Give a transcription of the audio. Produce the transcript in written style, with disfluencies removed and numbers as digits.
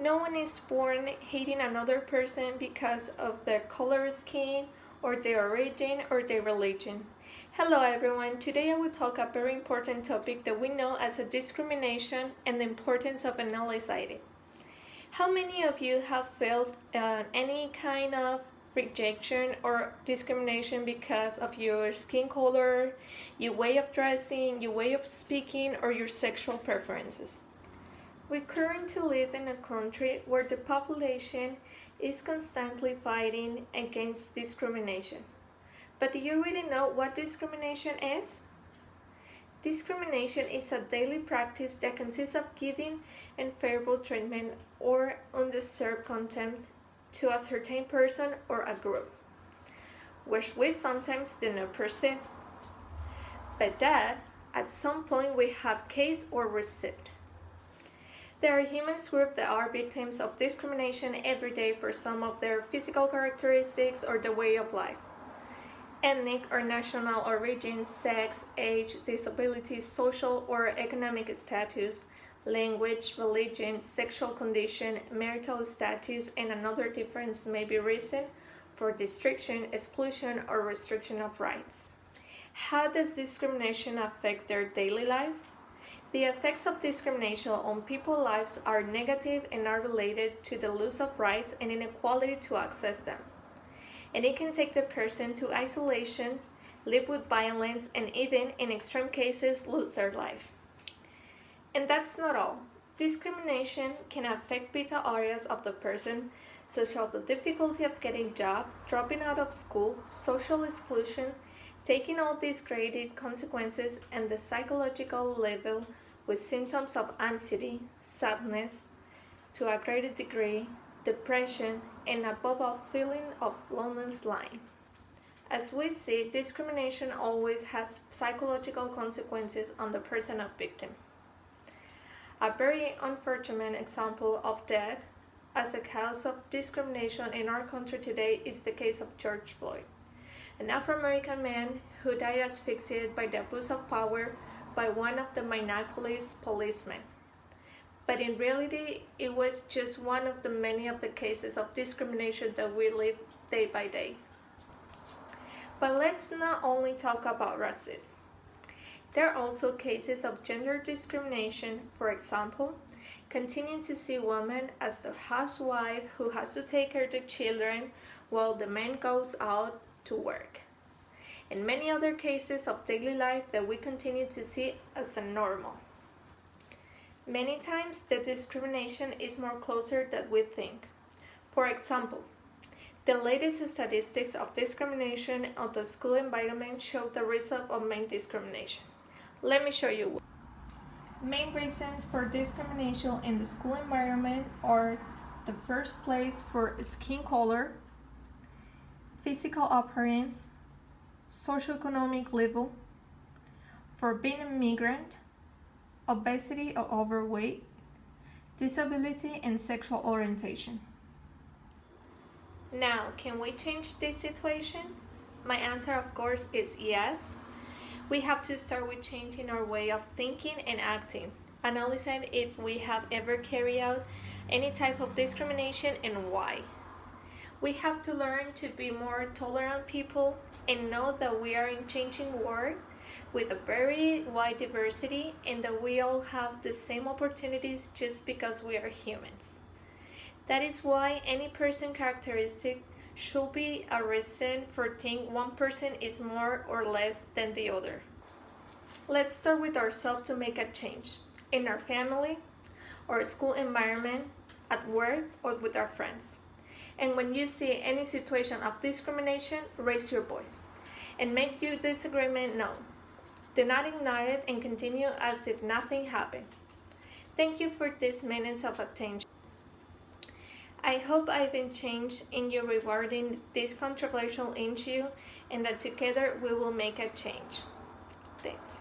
No one is born hating another person because of their color of skin or their origin or their religion. Hello everyone, today I will talk a very important topic that we know as a discrimination and the importance of analyzing it. How many of you have felt any kind of rejection or discrimination because of your skin color, your way of dressing, your way of speaking, or your sexual preferences? We currently live in a country where the population is constantly fighting against discrimination. But do you really know what discrimination is? Discrimination is a daily practice that consists of giving unfavorable treatment or undeserved contempt to a certain person or a group, which we sometimes do not perceive, but that at some point we have faced or received. There are human groups that are victims of discrimination every day for some of their physical characteristics or the way of life. Ethnic or national origin, sex, age, disability, social or economic status, language, religion, sexual condition, marital status, and another difference may be reason for restriction, exclusion, or restriction of rights. How does discrimination affect their daily lives? The effects of discrimination on people's lives are negative and are related to the loss of rights and inequality to access them. And it can take the person to isolation, live with violence, and even, in extreme cases, lose their life. And that's not all. Discrimination can affect vital areas of the person, such as the difficulty of getting a job, dropping out of school, social exclusion, taking all these created consequences and the psychological level with symptoms of anxiety, sadness, to a greater degree, depression, and above all, feeling of loneliness line. As we see, discrimination always has psychological consequences on the person or victim. A very unfortunate example of that as a cause of discrimination in our country today is the case of George Floyd, an Afro-American man who died asphyxiated by the abuse of power by one of the Minneapolis policemen. But in reality, it was just one of the many of the cases of discrimination that we live day by day. But let's not only talk about racism. There are also cases of gender discrimination, for example, continuing to see women as the housewife who has to take care of the children while the man goes out to work, and many other cases of daily life that we continue to see as a normal. Many times the discrimination is more closer than we think. For example, the latest statistics of discrimination of the school environment show the result of main discrimination. Let me show you. Main reasons for discrimination in the school environment are the first place for skin color, physical appearance, socioeconomic level, for being an immigrant, obesity or overweight, disability, and sexual orientation. Now, can we change this situation? My answer, of course, is yes. We have to start with changing our way of thinking and acting, analyzing if we have ever carried out any type of discrimination and why. We have to learn to be more tolerant people and know that we are in changing world with a very wide diversity and that we all have the same opportunities just because we are humans. That is why any person characteristic should be a reason for thinking one person is more or less than the other. Let's start with ourselves to make a change in our family or school environment, at work, or with our friends. And when you see any situation of discrimination, raise your voice and make your disagreement known. Do not ignore it and continue as if nothing happened. Thank you for these minutes of attention. I hope I've been changed in you regarding this controversial issue and that together we will make a change. Thanks.